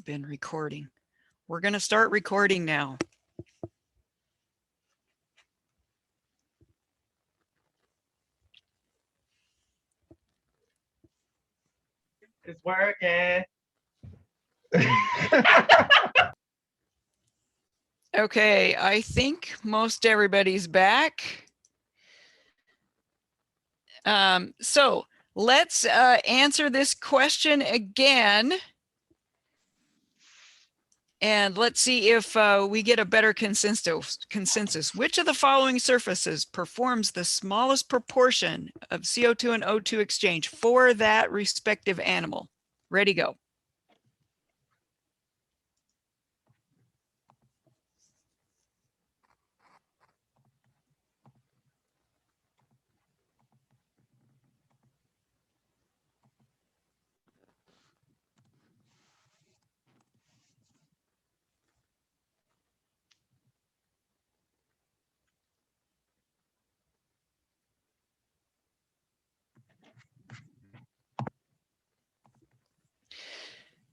been recording. We're going to start recording now. It's working. Okay, I think most everybody's back. So let's answer this question again. And let's see if we get a better consensus. Which of the following surfaces performs the smallest proportion of CO2 and O2 exchange for that respective animal? Ready, go.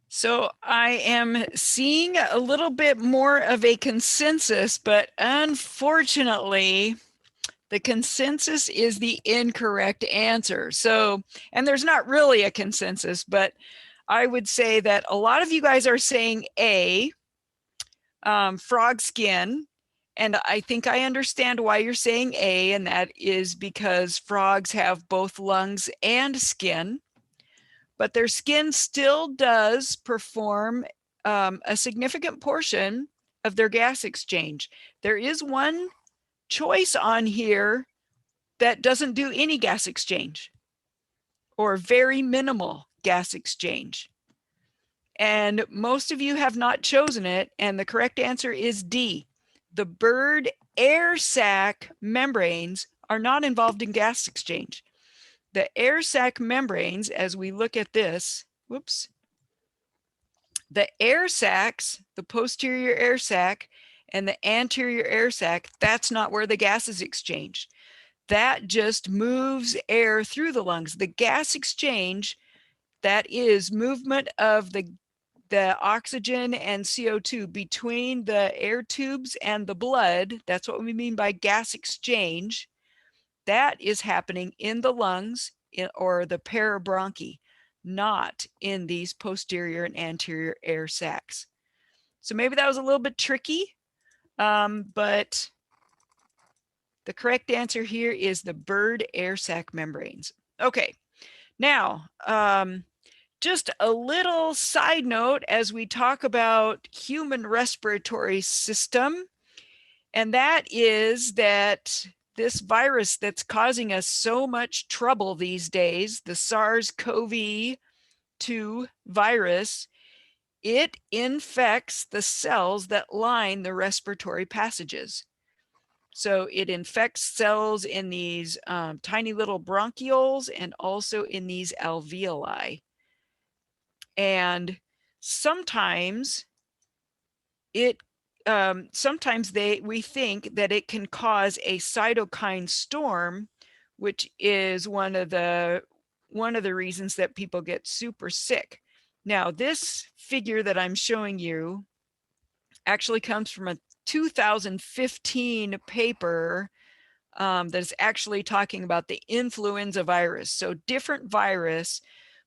So I am seeing a little bit more of a consensus, but unfortunately, the consensus is the incorrect answer. So, and there's not really a consensus, but I would say that a lot of you guys are saying A, frog skin. And I think I understand why you're saying A, and that is because frogs have both lungs and skin. But their skin still does perform a significant portion of their gas exchange. There is one choice on here that doesn't do any gas exchange or very minimal gas exchange. And most of you have not chosen it, and the correct answer is D. The bird air sac membranes are not involved in gas exchange. The air sac membranes, as we look at this, whoops, the air sacs, the posterior air sac and the anterior air sac, that's not where the gas is exchanged. That just moves air through the lungs. The gas exchange, that is movement of the oxygen and CO2 between the air tubes and the blood. That's what we mean by gas exchange. That is happening in the lungs or the parabronchi, not in these posterior and anterior air sacs. So maybe that was a little bit tricky, but the correct answer here is the bird air sac membranes. Okay, now just a little side note as we talk about human respiratory system, and that is that this virus that's causing us so much trouble these days, the SARS-CoV-2 virus, it infects the cells that line the respiratory passages. So it infects cells in these tiny little bronchioles and also in these alveoli. And sometimes we think that it can cause a cytokine storm, which is one of the reasons that people get super sick. Now, this figure that I'm showing you actually comes from a 2015 paper that is actually talking about the influenza virus. So different virus,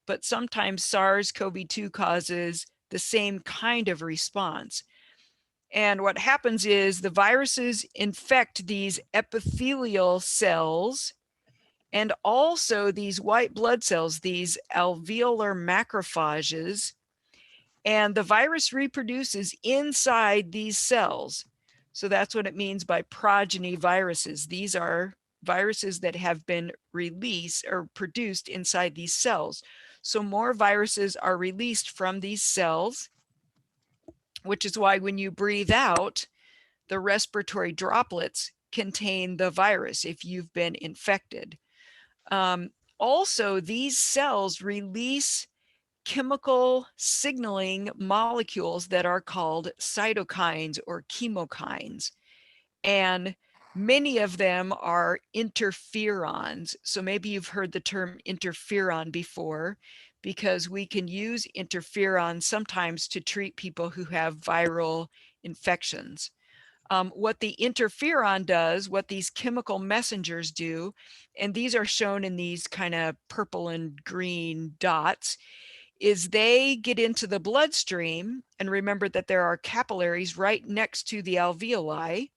but sometimes SARS-CoV-2 causes the same kind of response. And what happens is the viruses infect these epithelial cells and also these white blood cells, these alveolar macrophages, and the virus reproduces inside these cells. So that's what it means by progeny viruses. These are viruses that have been released or produced inside these cells. So more viruses are released from these cells, which is why when you breathe out, the respiratory droplets contain the virus if you've been infected. Also, these cells release chemical signaling molecules that are called cytokines or chemokines. And Many of them are interferons. So maybe you've heard the term interferon before, because we can use interferon sometimes to treat people who have viral infections. What the interferon does, what these chemical messengers do, and these are shown in these kind of purple and green dots, is they get into the bloodstream. And remember that there are capillaries right next to the alveoli.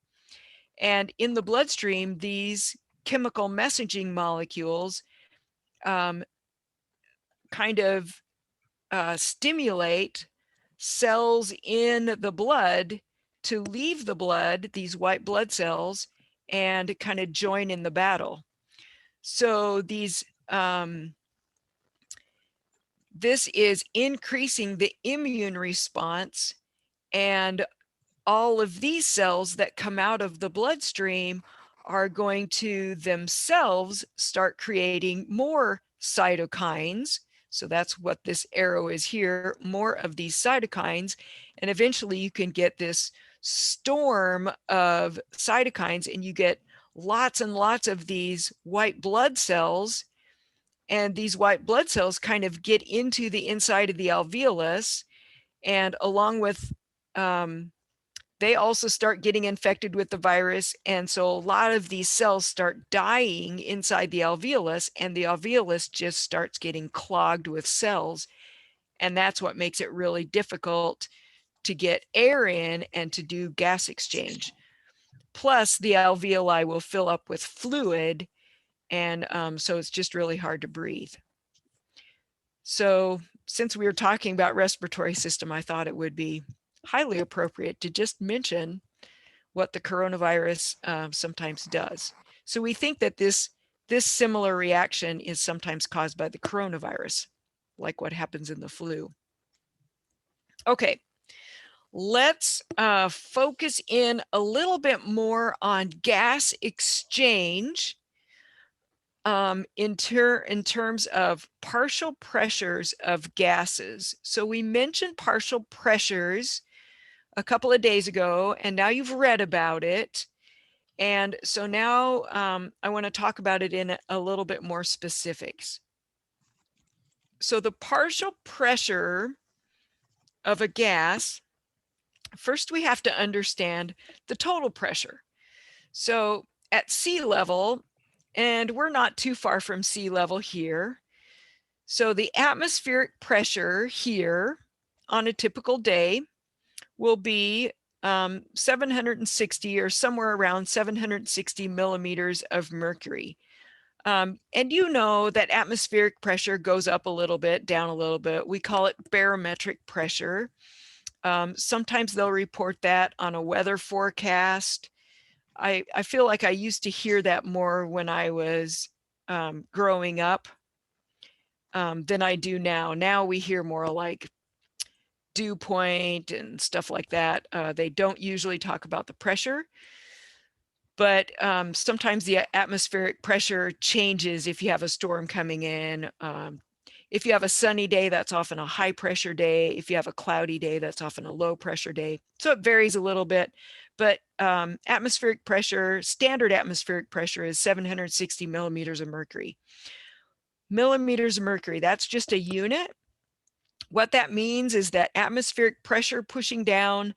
And in the bloodstream, these chemical messaging molecules kind of stimulate cells in the blood to leave the blood, these white blood cells, and kind of join in the battle. So these this is increasing the immune response, and all of these cells that come out of the bloodstream are going to themselves start creating more cytokines. So that's what this arrow is here, more of these cytokines. And eventually you can get this storm of cytokines, and you get lots and lots of these white blood cells. And these white blood cells kind of get into the inside of the alveolus, and along with they also start getting infected with the virus. And so a lot of these cells start dying inside the alveolus, and the alveolus just starts getting clogged with cells. And that's what makes it really difficult to get air in and to do gas exchange. Plus, the alveoli will fill up with fluid, and so it's just really hard to breathe. So since we were talking about respiratory system, I thought it would be highly appropriate to just mention what the coronavirus sometimes does. So we think that this similar reaction is sometimes caused by the coronavirus, like what happens in the flu. Okay, let's focus in a little bit more on gas exchange in terms of partial pressures of gases. So we mentioned partial pressures a couple of days ago, and now you've read about it. And so now I want to talk about it in a little bit more specifics. So the partial pressure of a gas, first we have to understand the total pressure. So at sea level, and we're not too far from sea level here, so the atmospheric pressure here on a typical day will be 760 or somewhere around 760 millimeters of mercury. And you know that atmospheric pressure goes up a little bit, down a little bit. We call it barometric pressure. Sometimes they'll report that on a weather forecast. I feel like I used to hear that more when I was growing up than I do now. Now we hear more like dew point and stuff like that. They don't usually talk about the pressure, but sometimes the atmospheric pressure changes if you have a storm coming in. If you have a sunny day, that's often a high pressure day. If you have a cloudy day, that's often a low pressure day. So it varies a little bit, but atmospheric pressure, standard atmospheric pressure is 760 millimeters of mercury. Millimeters of mercury, that's just a unit. What that means is that atmospheric pressure pushing down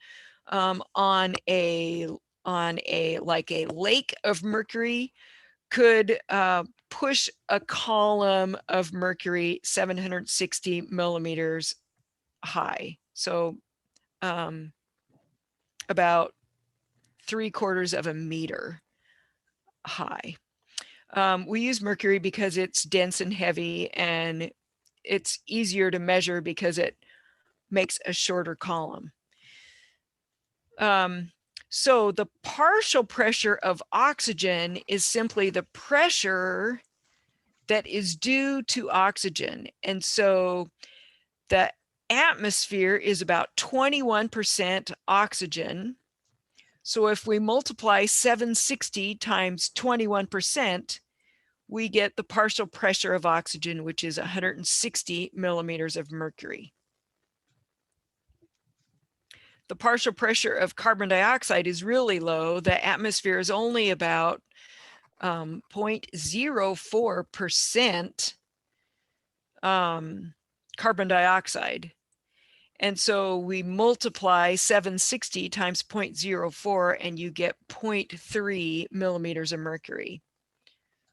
on a like a lake of mercury could push a column of mercury 760 millimeters high. So about 3/4 of a meter high. We use mercury because it's dense and heavy, and it's easier to measure because it makes a shorter column. So the partial pressure of oxygen is simply the pressure that is due to oxygen. And so the atmosphere is about 21% oxygen. So if we multiply 760 times 21%, we get the partial pressure of oxygen, which is 160 millimeters of mercury. the partial pressure of carbon dioxide is really low. The atmosphere is only about 0.04% carbon dioxide. And so we multiply 760 times 0.04 and you get 0.3 millimeters of mercury.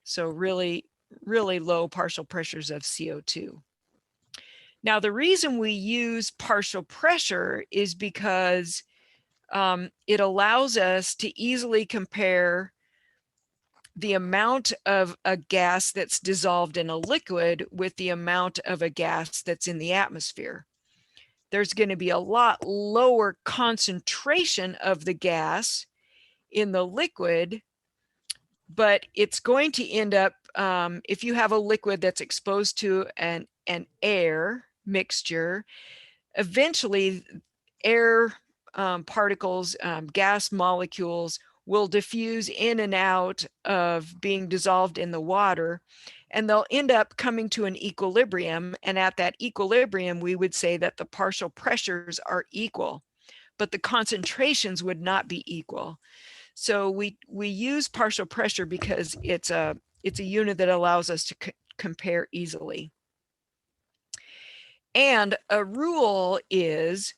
So really, really low partial pressures of CO2. Now, the reason we use partial pressure is because it allows us to easily compare the amount of a gas that's dissolved in a liquid with the amount of a gas that's in the atmosphere. There's going to be a lot lower concentration of the gas in the liquid, but it's going to end up, if you have a liquid that's exposed to an air mixture, eventually air particles, gas molecules will diffuse in and out of being dissolved in the water, and they'll end up coming to an equilibrium. And at that equilibrium, we would say that the partial pressures are equal, but the concentrations would not be equal. So we use partial pressure because it's a unit that allows us to compare easily. And a rule is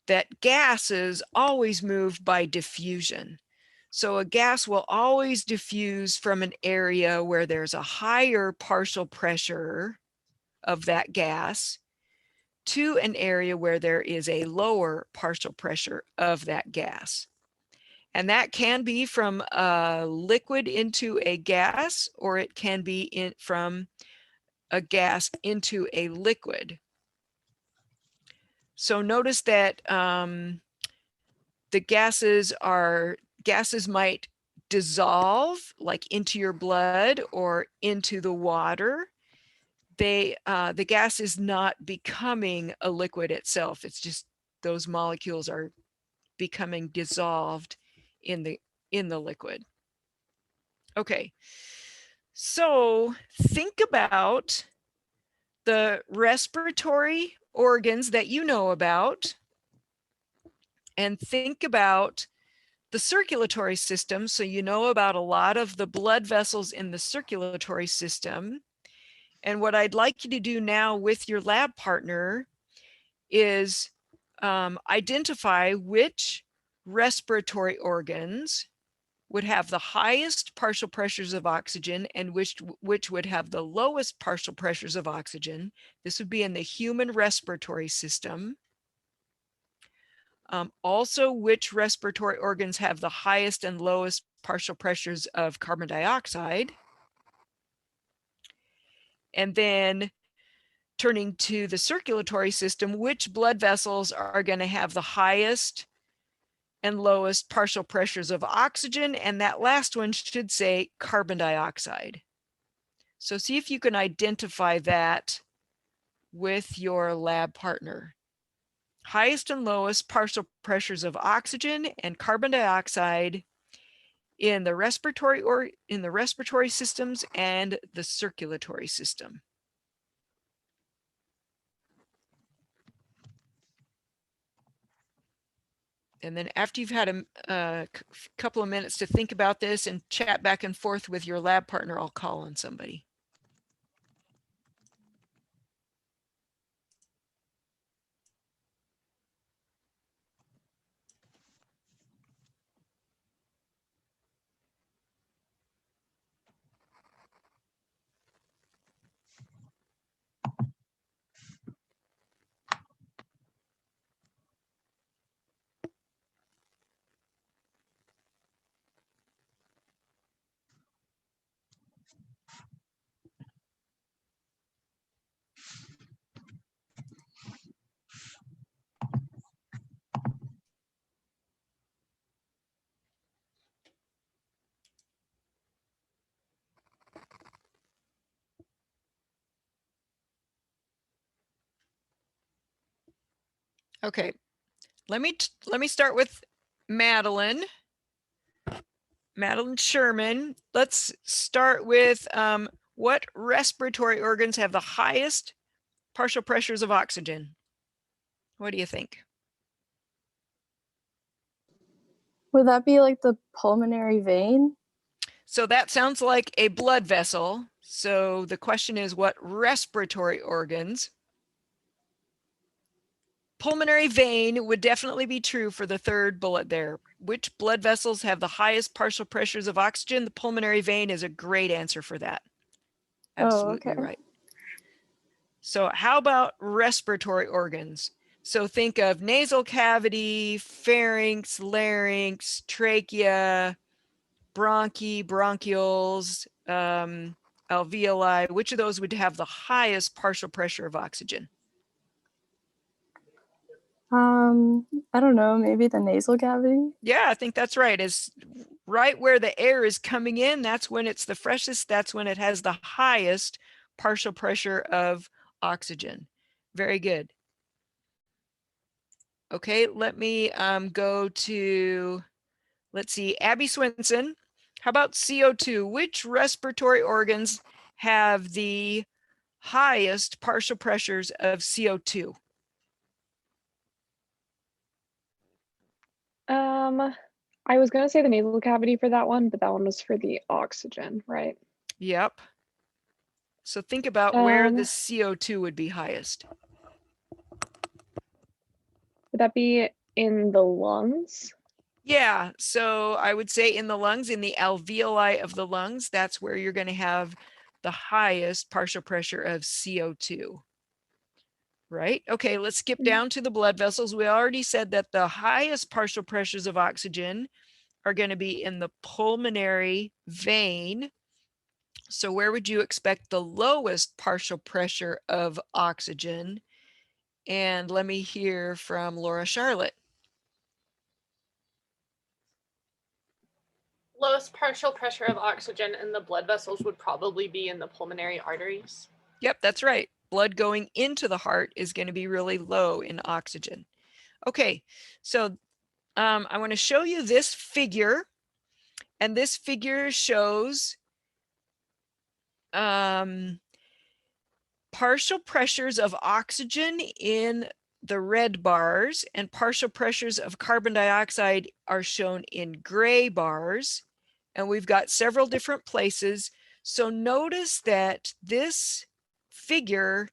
that gases always move by diffusion. So a gas will always diffuse from an area where there's a higher partial pressure of that gas to an area where there is a lower partial pressure of that gas. And that can be from a liquid into a gas, or it can be from a gas into a liquid. So notice that the gases might dissolve like into your blood or into the water. The gas is not becoming a liquid itself. It's just those molecules are becoming dissolved in the liquid. Okay, so think about the respiratory organs that you know about, and think about the circulatory system. So you know about a lot of the blood vessels in the circulatory system. And what I'd like you to do now with your lab partner is identify which respiratory organs would have the highest partial pressures of oxygen and which would have the lowest partial pressures of oxygen. This would be in the human respiratory system. Also, which respiratory organs have the highest and lowest partial pressures of carbon dioxide. And then turning to the circulatory system, which blood vessels are going to have the highest and lowest partial pressures of oxygen, and that last one should say carbon dioxide. So see if you can identify that with your lab partner. Highest and lowest partial pressures of oxygen and carbon dioxide in the respiratory systems and the circulatory system. And then after you've had a couple of minutes to think about this and chat back and forth with your lab partner, I'll call on somebody. Okay, let me start with Madeline. Madeline Sherman. Let's start with what respiratory organs have the highest partial pressures of oxygen? What do you think? Would that be like the pulmonary vein? So that sounds like a blood vessel. So the question is, what respiratory organs? Pulmonary vein would definitely be true for the third bullet there. Which blood vessels have the highest partial pressures of oxygen? The pulmonary vein is a great answer for that. Absolutely right. So how about respiratory organs? So think of nasal cavity, pharynx, larynx, trachea, bronchi, bronchioles, alveoli. Which of those would have the highest partial pressure of oxygen? I don't know, maybe the nasal cavity? Yeah, I think that's right. It's right where the air is coming in. That's when it's the freshest. That's when it has the highest partial pressure of oxygen. Very good. Okay, let me go to, let's see, Abby Swinson. How about CO2? Which respiratory organs have the highest partial pressures of CO2? I was gonna say the nasal cavity for that one, but that one was for the oxygen, right? Yep. So think about where the Um, CO2 would be highest. would that be in the lungs? Yeah, so I would say in the lungs, in the alveoli of the lungs, that's where you're going to have the highest partial pressure of CO2. Right? Okay, let's skip down to the blood vessels. We already said that the highest partial pressures of oxygen are going to be in the pulmonary vein. So where would you expect the lowest partial pressure of oxygen? And let me hear from Laura Charlotte. Lowest partial pressure of oxygen in the blood vessels would probably be in the pulmonary arteries. Yep, that's right. Blood going into the heart is going to be really low in oxygen. Okay, so I want to show you this figure, and this figure shows partial pressures of oxygen in the red bars, and partial pressures of carbon dioxide are shown in gray bars. And we've got several different places. So notice that this figure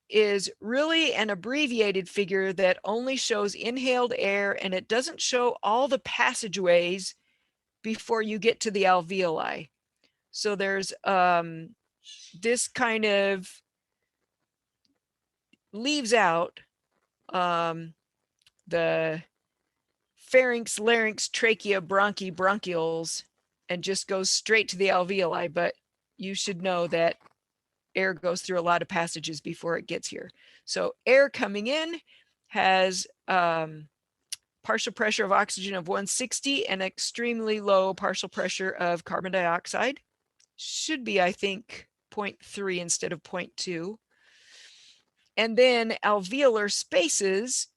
is really an abbreviated figure that only shows inhaled air, and it doesn't show all the passageways before you get to the alveoli. So there's this kind of leaves out the pharynx, larynx, trachea, bronchi, bronchioles, and just goes straight to the alveoli. But you should know that air goes through a lot of passages before it gets here. So air coming in has partial pressure of oxygen of 160 and extremely low partial pressure of carbon dioxide. Should be, I think, 0.3 instead of 0.2. And then alveolar spaces,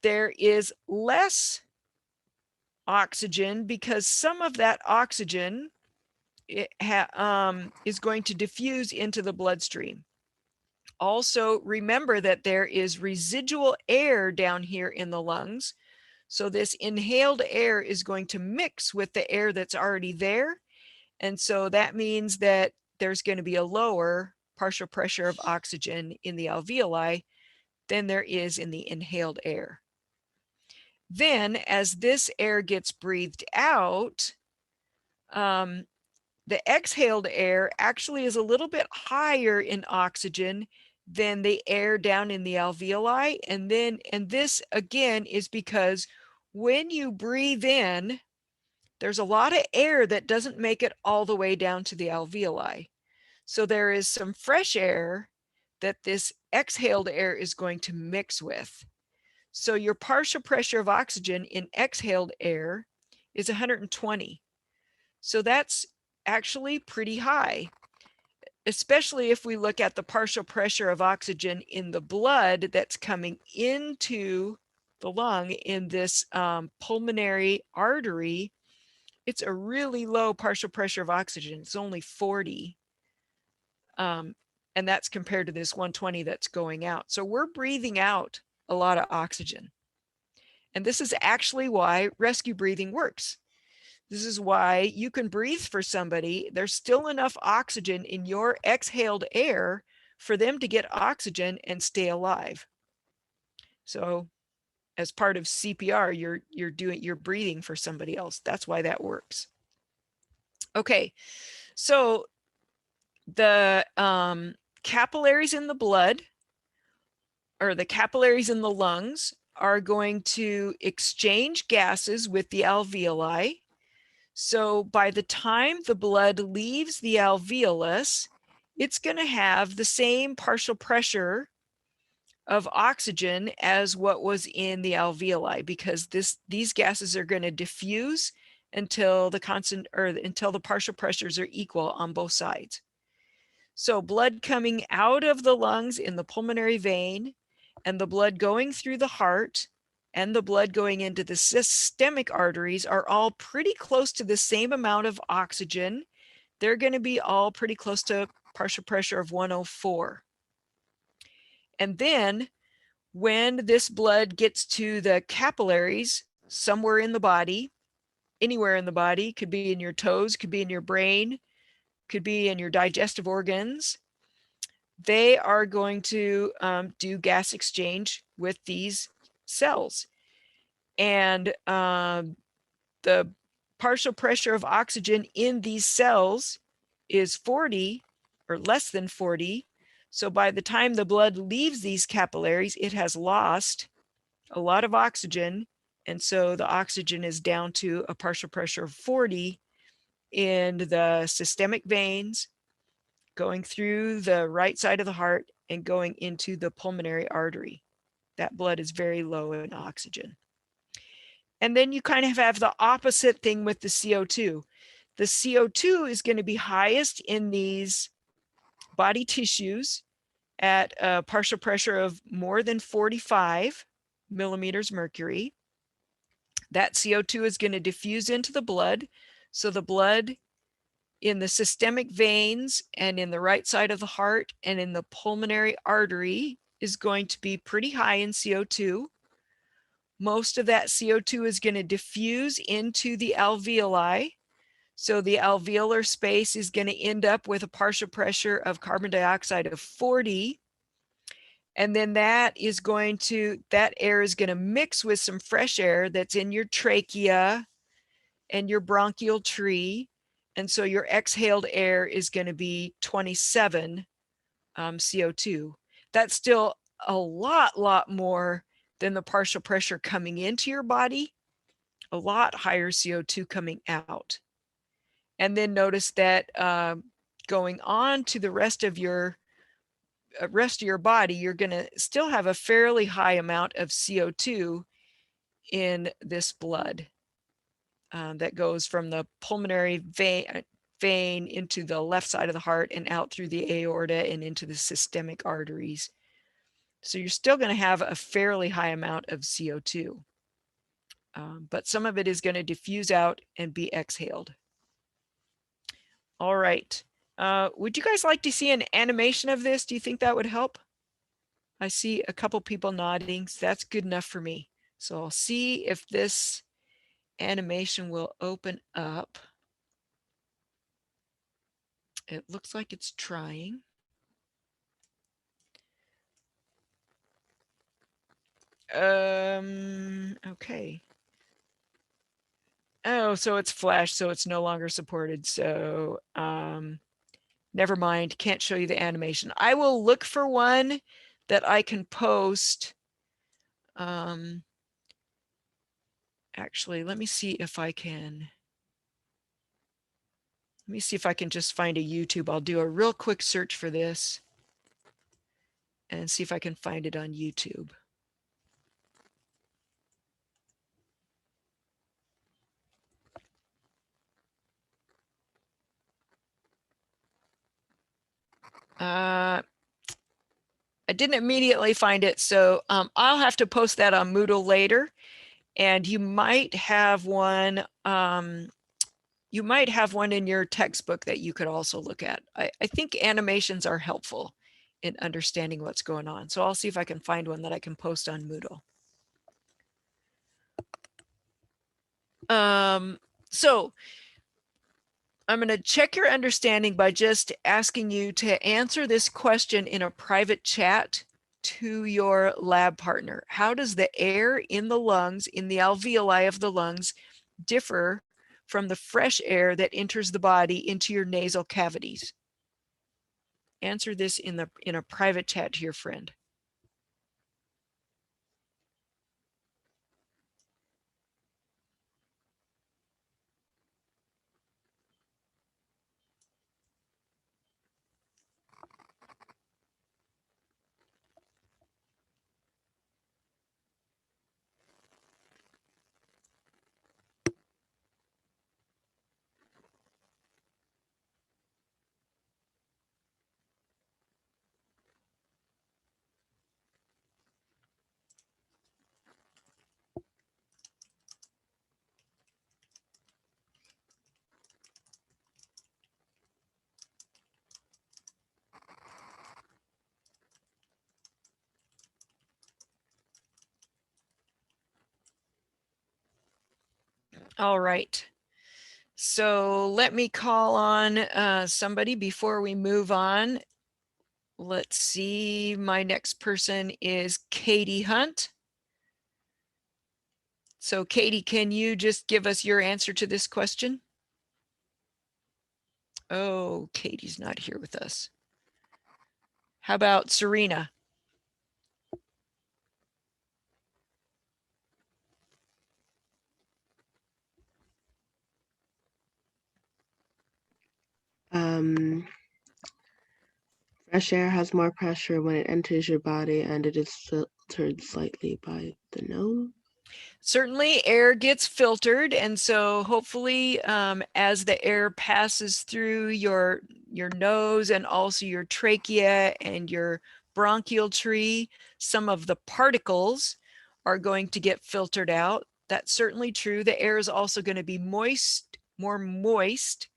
there is less oxygen because some of that oxygen is going to diffuse into the bloodstream. Also, remember that there is residual air down here in the lungs. So this inhaled air is going to mix with the air that's already there. And so that means that there's going to be a lower partial pressure of oxygen in the alveoli than there is in the inhaled air. Then as this air gets breathed out, the exhaled air actually is a little bit higher in oxygen than the air down in the alveoli. And this again is because when you breathe in, there's a lot of air that doesn't make it all the way down to the alveoli. So there is some fresh air that this exhaled air is going to mix with. So your partial pressure of oxygen in exhaled air is 120. So that's actually pretty high, especially if we look at the partial pressure of oxygen in the blood that's coming into the lung in this pulmonary artery. It's a really low partial pressure of oxygen. It's only 40. And that's compared to this 120 that's going out. So we're breathing out a lot of oxygen. And this is actually why rescue breathing works. This is why you can breathe for somebody. There's still enough oxygen in your exhaled air for them to get oxygen and stay alive. So as part of CPR, you're breathing for somebody else. That's why that works. Okay, so the capillaries in the blood, or the capillaries in the lungs, are going to exchange gases with the alveoli. So by the time the blood leaves the alveolus, it's going to have the same partial pressure of oxygen as what was in the alveoli, because these gases are going to diffuse until the partial pressures are equal on both sides. So blood coming out of the lungs in the pulmonary vein, and the blood going through the heart, and the blood going into the systemic arteries are all pretty close to the same amount of oxygen. They're going to be all pretty close to partial pressure of 104. And then when this blood gets to the capillaries somewhere in the body, anywhere in the body, could be in your toes, could be in your brain, could be in your digestive organs, they are going to do gas exchange with these cells. And the partial pressure of oxygen in these cells is 40 or less than 40. So by the time the blood leaves these capillaries, it has lost a lot of oxygen. And so the oxygen is down to a partial pressure of 40 in the systemic veins, going through the right side of the heart and going into the pulmonary artery. That blood is very low in oxygen. And then you kind of have the opposite thing with the CO2. The CO2 is going to be highest in these body tissues at a partial pressure of more than 45 millimeters mercury. That CO2 is going to diffuse into the blood. So the blood in the systemic veins and in the right side of the heart and in the pulmonary artery is going to be pretty high in CO2. Most of that CO2 is going to diffuse into the alveoli. So the alveolar space is going to end up with a partial pressure of carbon dioxide of 40. And then that air is going to mix with some fresh air that's in your trachea and your bronchial tree. And so your exhaled air is going to be 27 CO2. That's still a lot more than the partial pressure coming into your body, a lot higher CO2 coming out. And then notice that going on to the rest of your body, you're going to still have a fairly high amount of CO2 in this blood that goes from the pulmonary vein into the left side of the heart and out through the aorta and into the systemic arteries. So you're still going to have a fairly high amount of CO2, but some of it is going to diffuse out and be exhaled. All right. Would you guys like to see an animation of this? Do you think that would help? I see a couple people nodding, so that's good enough for me. So I'll see if this animation will open up. It looks like it's trying. Okay. Oh, so it's flashed, so it's no longer supported. So never mind, can't show you the animation. I will look for one that I can post. Actually, let me see if I can. Let me see if I can just find a YouTube. I'll do a real quick search for this and see if I can find it on YouTube. I didn't immediately find it, so I'll have to post that on Moodle later. And you might have one. You might have one in your textbook that you could also look at. I think animations are helpful in understanding what's going on. So I'll see if I can find one that I can post on Moodle. So I'm going to check your understanding by just asking you to answer this question in a private chat to your lab partner. How does the air in the lungs, in the alveoli of the lungs, differ from the fresh air that enters the body into your nasal cavities? Answer this in a private chat to your friend. All right. So let me call on somebody before we move on. Let's see, my next person is Katie Hunt. So Katie, can you just give us your answer to this question? Oh, Katie's not here with us. How about Serena? Fresh air has more pressure when it enters your body, and it is filtered slightly by the nose. Certainly air gets filtered, and so hopefully as the air passes through your nose and also your trachea and your bronchial tree, some of the particles are going to get filtered out. That's certainly true. The air is also going to be moist, more moist.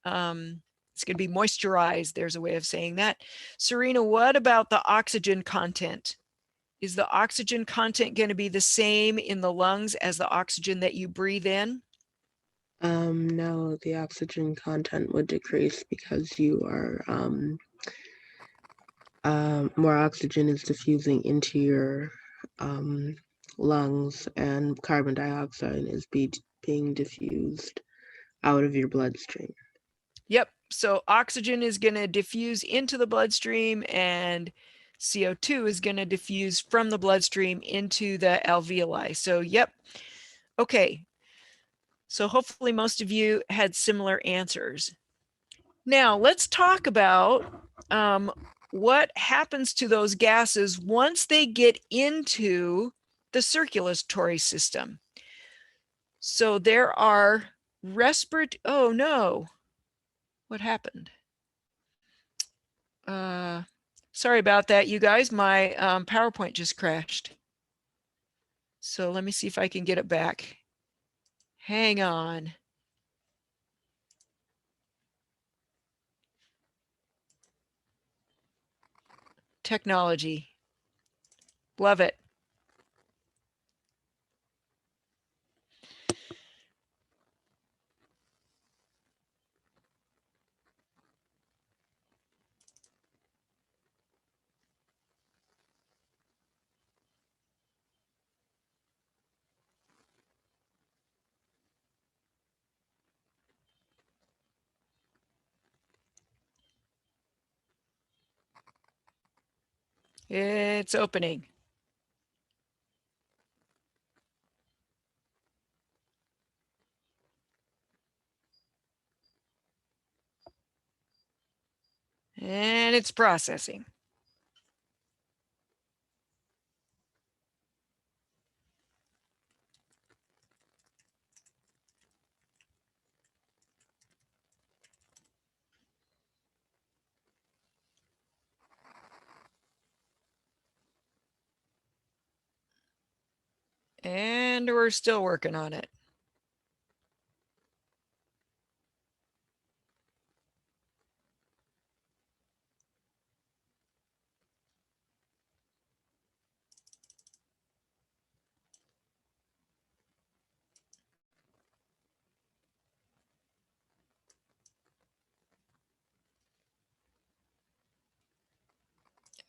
It's going to be moisturized. There's a way of saying that. Serena, what about the oxygen content? Is the oxygen content going to be the same in the lungs as the oxygen that you breathe in? No, the oxygen content would decrease because you are more oxygen is diffusing into your lungs, and carbon dioxide is being diffused out of your bloodstream. Yep. So oxygen is going to diffuse into the bloodstream, and CO2 is going to diffuse from the bloodstream into the alveoli. So, yep. Okay. So hopefully most of you had similar answers. Now let's talk about what happens to those gases once they get into the circulatory system. So there are oh no, what happened? Sorry about that, you guys. My PowerPoint just crashed. So let me see if I can get it back. Hang on. Technology. Love it. It's opening. And it's processing. And we're still working on it.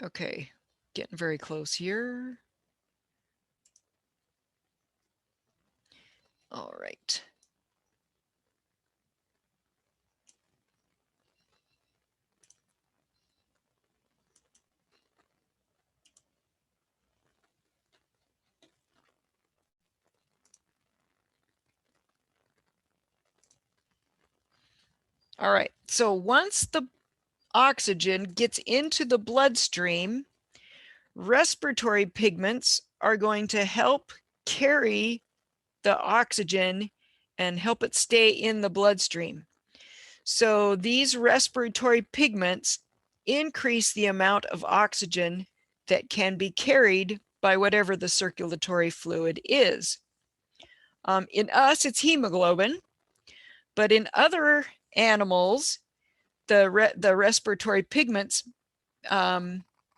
Okay, getting very close here. All right. All right, so once the oxygen gets into the bloodstream, respiratory pigments are going to help carry the oxygen and help it stay in the bloodstream. So these respiratory pigments increase the amount of oxygen that can be carried by whatever the circulatory fluid is. In us, it's hemoglobin, but in other animals, the respiratory pigments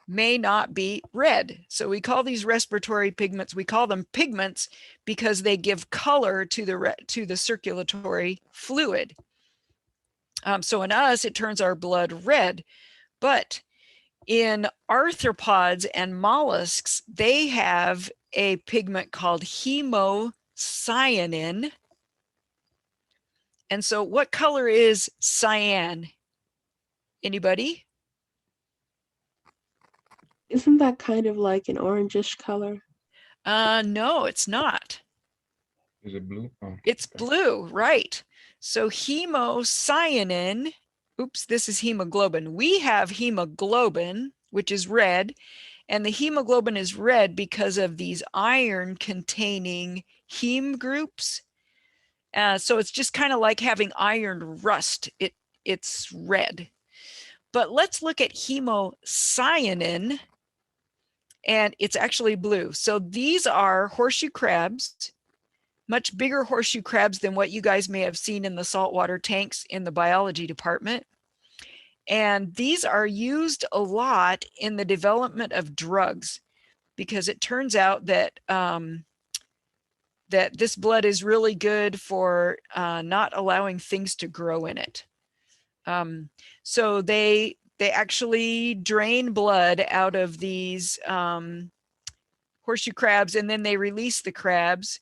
may not be red. So we call these respiratory pigments, we call them pigments because they give color to the circulatory fluid. So in us, it turns our blood red, but in arthropods and mollusks, they have a pigment called hemocyanin. And so what color is cyan? Anybody? Isn't that kind of like an orangish color? No, it's not. Is it blue? Oh, It's okay. blue, right? So hemocyanin, oops, this is hemoglobin. We have hemoglobin, which is red, and the hemoglobin is red because of these iron containing heme groups. So it's just kind of like having iron rust. It's red. But let's look at hemocyanin, and it's actually blue. So these are horseshoe crabs, much bigger horseshoe crabs than what you guys may have seen in the saltwater tanks in the biology department. And these are used a lot in the development of drugs because it turns out that that this blood is really good for not allowing things to grow in it. So they actually drain blood out of these horseshoe crabs, and then they release the crabs,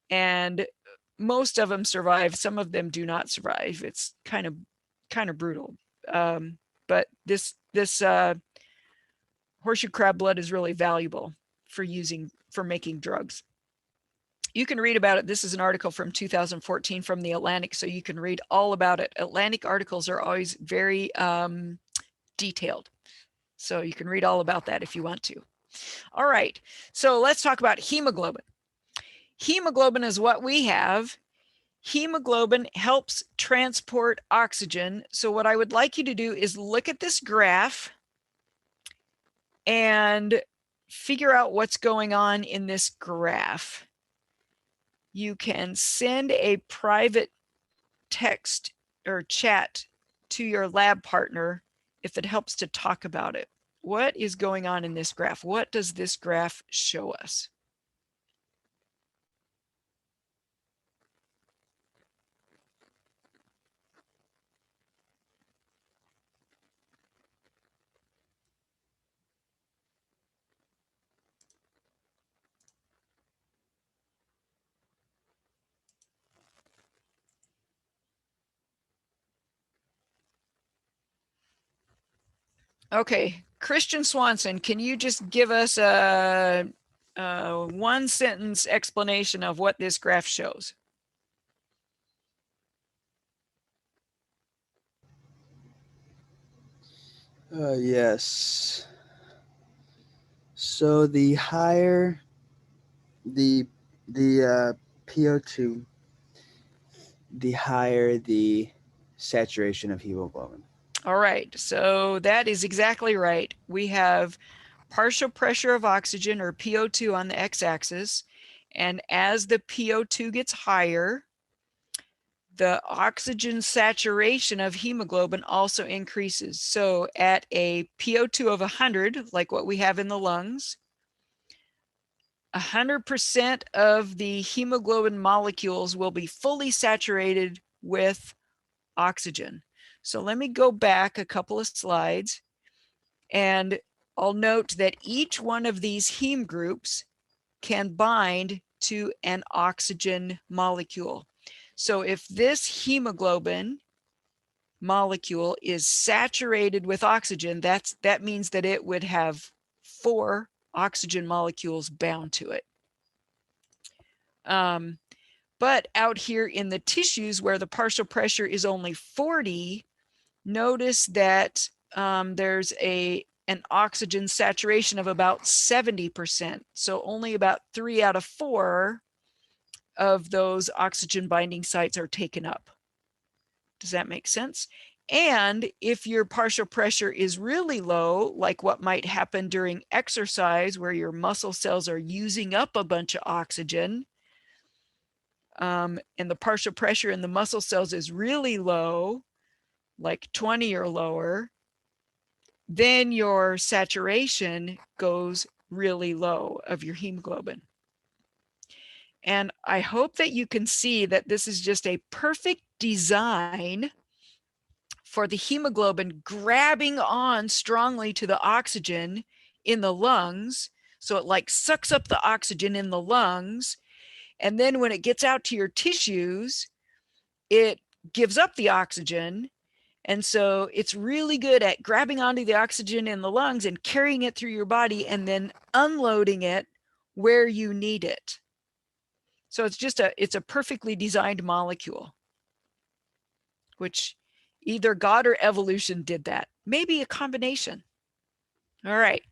and most of them survive. Some of them do not survive. It's kind of brutal. But this horseshoe crab blood is really valuable for making drugs. You can read about it. This is an article from 2014 from the Atlantic, so you can read all about it. Atlantic articles are always very detailed, so you can read all about that if you want to. All right, so let's talk about hemoglobin. Hemoglobin is what we have. Hemoglobin helps transport oxygen. So what I would like you to do is look at this graph and figure out what's going on in this graph. You can send a private text or chat to your lab partner if it helps to talk about it. What is going on in this graph? What does this graph show us? Okay, Christian Swanson, can you just give us a one sentence explanation of what this graph shows? Yes. So the higher the PO2, the higher the saturation of hemoglobin. All right, so that is exactly right. We have partial pressure of oxygen, or PO2, on the x-axis, and as the PO2 gets higher, the oxygen saturation of hemoglobin also increases. So at a PO2 of 100, like what we have in the lungs, 100% of the hemoglobin molecules will be fully saturated with oxygen. So let me go back a couple of slides, and I'll note that each one of these heme groups can bind to an oxygen molecule. So if this hemoglobin molecule is saturated with oxygen, that means that it would have 4 oxygen molecules bound to it. But out here in the tissues where the partial pressure is only 40, notice that there's an oxygen saturation of about 70%. So only about 3 out of 4 of those oxygen binding sites are taken up. Does that make sense? And if your partial pressure is really low, like what might happen during exercise where your muscle cells are using up a bunch of oxygen, and the partial pressure in the muscle cells is really low, like 20 or lower, then your saturation goes really low of your hemoglobin. And I hope that you can see that this is just a perfect design for the hemoglobin grabbing on strongly to the oxygen in the lungs. So it like sucks up the oxygen in the lungs. And then when it gets out to your tissues, it gives up the oxygen. And so it's really good at grabbing onto the oxygen in the lungs and carrying it through your body and then unloading it where you need it. So it's a perfectly designed molecule, which either God or evolution did that. Maybe a combination. All right.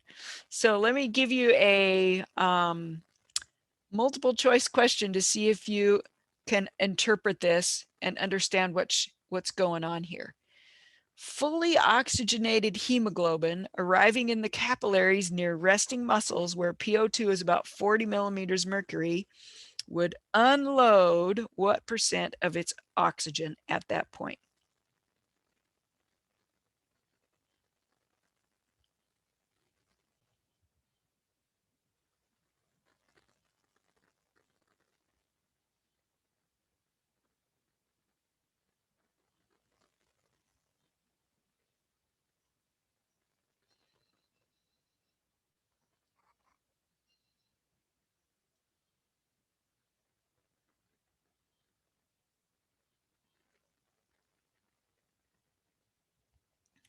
So let me give you a multiple choice question to see if you can interpret this and understand what's going on here. Fully oxygenated hemoglobin arriving in the capillaries near resting muscles where PO2 is about 40 millimeters mercury would unload what percent of its oxygen at that point?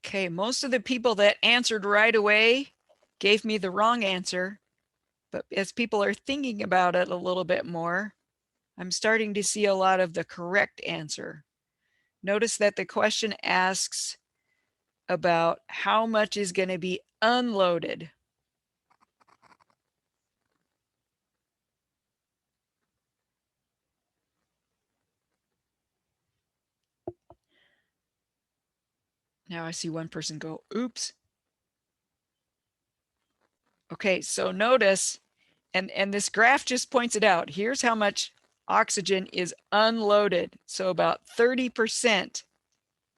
Okay, most of the people that answered right away gave me the wrong answer, but as people are thinking about it a little bit more, I'm starting to see a lot of the correct answer. Notice that the question asks about how much is going to be unloaded. Now I see one person go, oops. Okay, so notice, and this graph just points it out. Here's how much oxygen is unloaded. So about 30%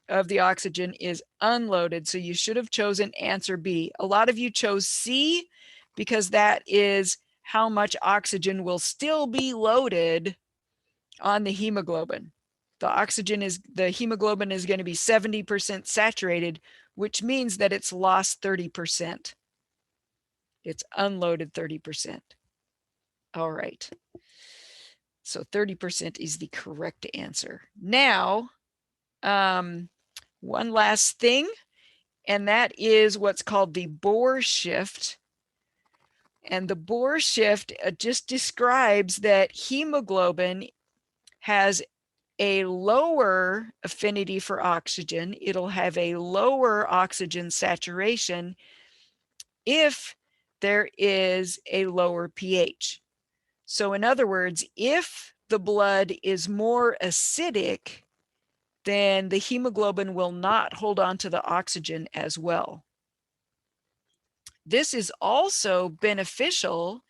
of the oxygen is unloaded. So you should have chosen answer B. A lot of you chose C because that is how much oxygen will still be loaded on the hemoglobin. The hemoglobin is going to be 70% saturated, which means that it's lost 30%. It's unloaded 30%. All right. So 30% is the correct answer. Now, one last thing, and that is what's called the Bohr shift. And the Bohr shift just describes that hemoglobin has a lower affinity for oxygen. It'll have a lower oxygen saturation if there is a lower pH. So in other words, if the blood is more acidic, then the hemoglobin will not hold on to the oxygen as well. This is also beneficial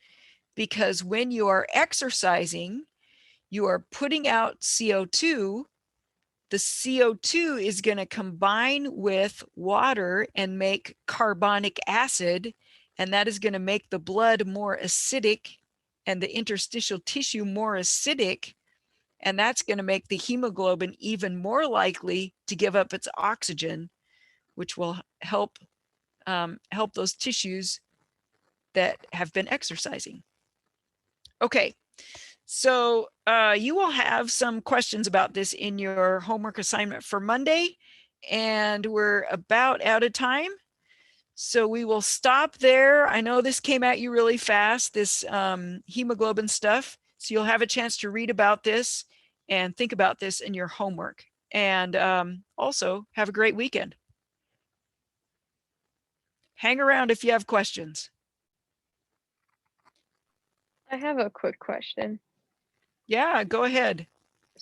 because when you are exercising, you are putting out CO2. The CO2 is going to combine with water and make carbonic acid, and that is going to make the blood more acidic and the interstitial tissue more acidic, and that's going to make the hemoglobin even more likely to give up its oxygen, which will help help those tissues that have been exercising. Okay, so you will have some questions about this in your homework assignment for Monday, and we're about out of time. So we will stop there. I know this came at you really fast, this hemoglobin stuff. So you'll have a chance to read about this and think about this in your homework. And also have a great weekend. Hang around if you have questions. I have a quick question. Yeah, go ahead.